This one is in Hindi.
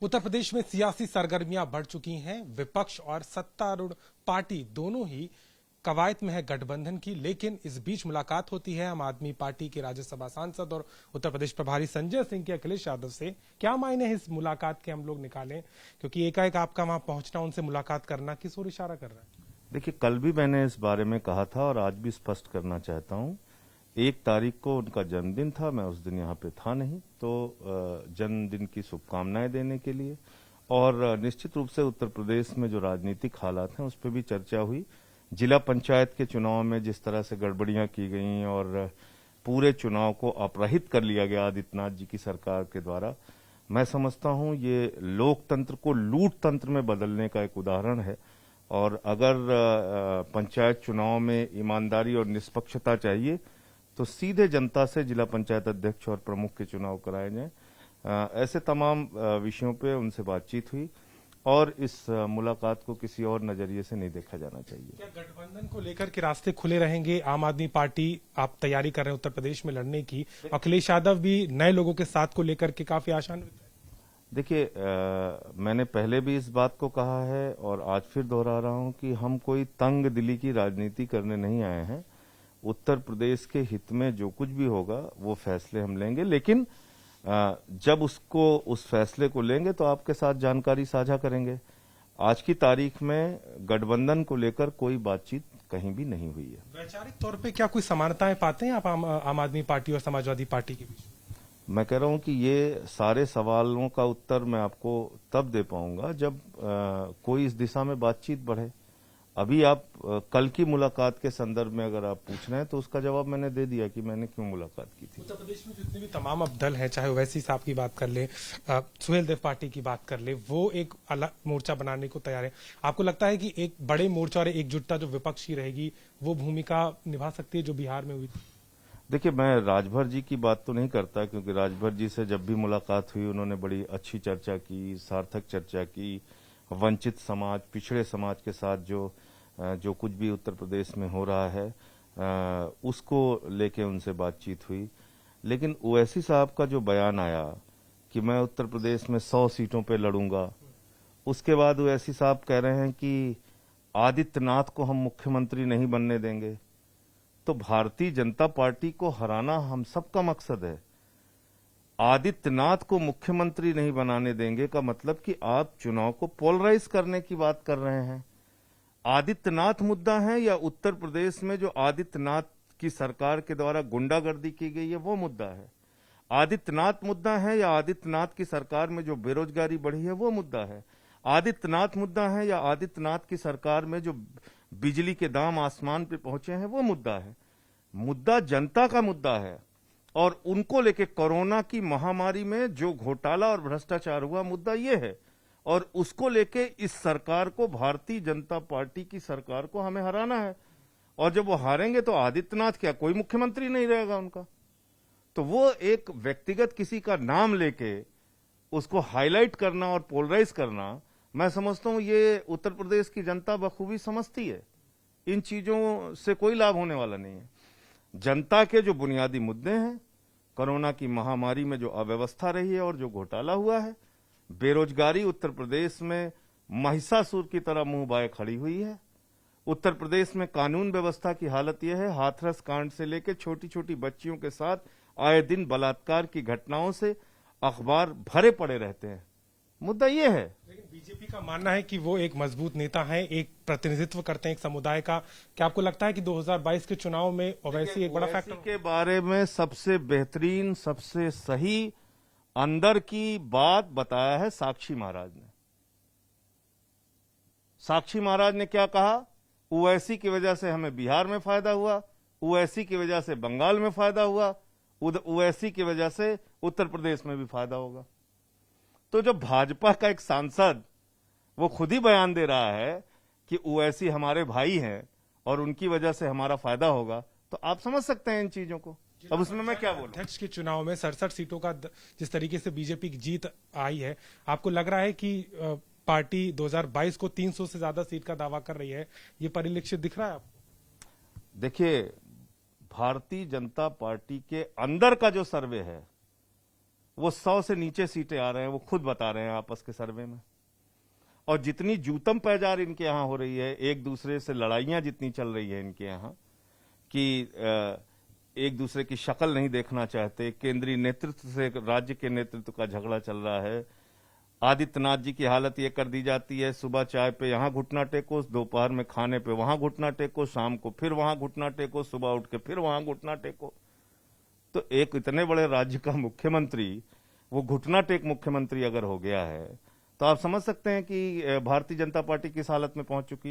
उत्तर प्रदेश में सियासी सरगर्मियां बढ़ चुकी हैं। विपक्ष और सत्तारूढ़ पार्टी दोनों ही कवायद में है गठबंधन की, लेकिन इस बीच मुलाकात होती है आम आदमी पार्टी के राज्यसभा सांसद और उत्तर प्रदेश प्रभारी संजय सिंह के अखिलेश यादव से। क्या मायने हैं इस मुलाकात के, हम लोग निकालें, क्योंकि एकाएक आपका वहां पहुंचना, उनसे मुलाकात करना किस ओर इशारा कर रहा है? देखिए, कल भी मैंने इस बारे में कहा था और आज भी स्पष्ट करना चाहता हूं। 1 तारीख को उनका जन्मदिन था, मैं उस दिन यहाँ पे था नहीं, तो जन्मदिन की शुभकामनाएं देने के लिए और निश्चित रूप से उत्तर प्रदेश में जो राजनीतिक हालात हैं उस पर भी चर्चा हुई। जिला पंचायत के चुनाव में जिस तरह से गड़बड़ियां की गई और पूरे चुनाव को अपराहित कर लिया गया आदित्यनाथ जी की सरकार के द्वारा, मैं समझता हूं ये लोकतंत्र को लूट तंत्र में बदलने का एक उदाहरण है। और अगर पंचायत चुनाव में ईमानदारी और निष्पक्षता चाहिए तो सीधे जनता से जिला पंचायत अध्यक्ष और प्रमुख के चुनाव कराए जाएं। ऐसे तमाम विषयों पे उनसे बातचीत हुई और इस मुलाकात को किसी और नजरिए से नहीं देखा जाना चाहिए। क्या गठबंधन को लेकर के रास्ते खुले रहेंगे? आम आदमी पार्टी आप तैयारी कर रहे हैं उत्तर प्रदेश में लड़ने की, अखिलेश यादव भी नए लोगों के साथ को लेकर के काफी आशान्वित है। देखिए, मैंने पहले भी इस बात को कहा है और आज फिर दोहरा रहा हूं कि हम कोई तंग दिली की राजनीति करने नहीं आए हैं। उत्तर प्रदेश के हित में जो कुछ भी होगा वो फैसले हम लेंगे, लेकिन जब उस फैसले को लेंगे तो आपके साथ जानकारी साझा करेंगे। आज की तारीख में गठबंधन को लेकर कोई बातचीत कहीं भी नहीं हुई है। वैचारिक तौर पे क्या कोई समानताएं पाते हैं आप आम आदमी पार्टी और समाजवादी पार्टी के बीच? मैं कह रहा हूं कि ये सारे सवालों का उत्तर मैं आपको तब दे पाऊंगा जब कोई इस दिशा में बातचीत बढ़े। अभी आप कल की मुलाकात के संदर्भ में अगर आप पूछ रहे हैं तो उसका जवाब मैंने दे दिया कि मैंने क्यों मुलाकात की थी। उत्तर प्रदेश में जितने भी तमाम अब दल हैं, चाहे ओवैसी साहब की बात कर ले, सुहेल देव पार्टी की बात कर ले, वो एक अलग मोर्चा बनाने को तैयार है। आपको लगता है कि एक बड़े मोर्चा और एकजुटता जो विपक्ष की रहेगी वो भूमिका निभा सकती है जो बिहार में हुई थी? देखिए, मैं राजभर जी की बात तो नहीं करता, क्योंकि राजभर जी से जब भी मुलाकात हुई उन्होंने बड़ी अच्छी चर्चा की, सार्थक चर्चा की। वंचित समाज, पिछड़े समाज के साथ जो कुछ भी उत्तर प्रदेश में हो रहा है उसको लेके उनसे बातचीत हुई। लेकिन ओवैसी साहब का जो बयान आया कि मैं उत्तर प्रदेश में 100 सीटों पे लड़ूंगा, उसके बाद ओवैसी साहब कह रहे हैं कि आदित्यनाथ को हम मुख्यमंत्री नहीं बनने देंगे। तो भारतीय जनता पार्टी को हराना हम सबका मकसद है। आदित्यनाथ को मुख्यमंत्री नहीं बनाने देंगे का मतलब कि आप चुनाव को पोलराइज करने की बात कर रहे हैं। आदित्यनाथ मुद्दा है या उत्तर प्रदेश में जो आदित्यनाथ की सरकार के द्वारा गुंडागर्दी की गई है वो मुद्दा है? आदित्यनाथ मुद्दा है या आदित्यनाथ की सरकार में जो बेरोजगारी बढ़ी है वो मुद्दा है? आदित्यनाथ मुद्दा है या आदित्यनाथ की सरकार में जो बिजली के दाम आसमान पे पहुंचे हैं वो मुद्दा है? मुद्दा जनता का मुद्दा है और उनको लेके कोरोना की महामारी में जो घोटाला और भ्रष्टाचार हुआ, मुद्दा ये है। और उसको लेके इस सरकार को, भारतीय जनता पार्टी की सरकार को हमें हराना है। और जब वो हारेंगे तो आदित्यनाथ क्या कोई मुख्यमंत्री नहीं रहेगा उनका? तो वो एक व्यक्तिगत किसी का नाम लेके उसको हाईलाइट करना और पोलराइज करना, मैं समझता हूं ये उत्तर प्रदेश की जनता बखूबी समझती है। इन चीजों से कोई लाभ होने वाला नहीं है। जनता के जो बुनियादी मुद्दे हैं, कोरोना की महामारी में जो अव्यवस्था रही है और जो घोटाला हुआ है, बेरोजगारी उत्तर प्रदेश में महिषासुर की तरह मुंह बाए खड़ी हुई है। उत्तर प्रदेश में कानून व्यवस्था की हालत यह है, हाथरस कांड से लेकर छोटी छोटी बच्चियों के साथ आए दिन बलात्कार की घटनाओं से अखबार भरे पड़े रहते हैं। मुद्दा ये है। लेकिन बीजेपी का मानना है कि वो एक मजबूत नेता है, एक प्रतिनिधित्व करते हैं एक समुदाय का। क्या आपको लगता है कि 2022 के चुनाव में ओवैसी एक बड़ा फैक्टर के बारे में सबसे बेहतरीन, सबसे सही अंदर की बात बताया है साक्षी महाराज ने? साक्षी महाराज ने क्या कहा? ओवैसी की वजह से हमें बिहार में फायदा हुआ, ओवैसी की वजह से बंगाल में फायदा हुआ, ओवैसी की वजह से उत्तर प्रदेश में भी फायदा होगा। तो जो भाजपा का एक सांसद वो खुद ही बयान दे रहा है कि ओवैसी हमारे भाई हैं और उनकी वजह से हमारा फायदा होगा, तो आप समझ सकते हैं इन चीजों को। अब उसमें मैं क्या बोलूं? अध्यक्ष के चुनाव में 67 सीटों का जिस तरीके से बीजेपी की जीत आई है, आपको लग रहा है कि पार्टी 2022 को 300 से ज्यादा सीट का दावा कर रही है, ये परिलक्षित दिख रहा है आपको? देखिए, भारतीय जनता पार्टी के अंदर का जो सर्वे है वो 100 से नीचे सीटें आ रहे हैं, वो खुद बता रहे हैं आपस के सर्वे में। और जितनी जूतम पैजार इनके यहाँ हो रही है, एक दूसरे से लड़ाइयां जितनी चल रही है इनके यहाँ कि एक दूसरे की शक्ल नहीं देखना चाहते, केंद्रीय नेतृत्व से राज्य के नेतृत्व का झगड़ा चल रहा है। आदित्यनाथ जी की हालत ये कर दी जाती है, सुबह चाय पे यहाँ घुटना टेको, दोपहर में खाने पे वहां घुटना टेको, शाम को फिर वहां घुटना टेको, सुबह उठ के फिर वहां घुटना टेको। तो एक इतने बड़े राज्य का मुख्यमंत्री वो घुटना टेक मुख्यमंत्री अगर हो गया है, तो आप समझ सकते हैं कि भारतीय जनता पार्टी किस हालत में पहुंच चुकी है।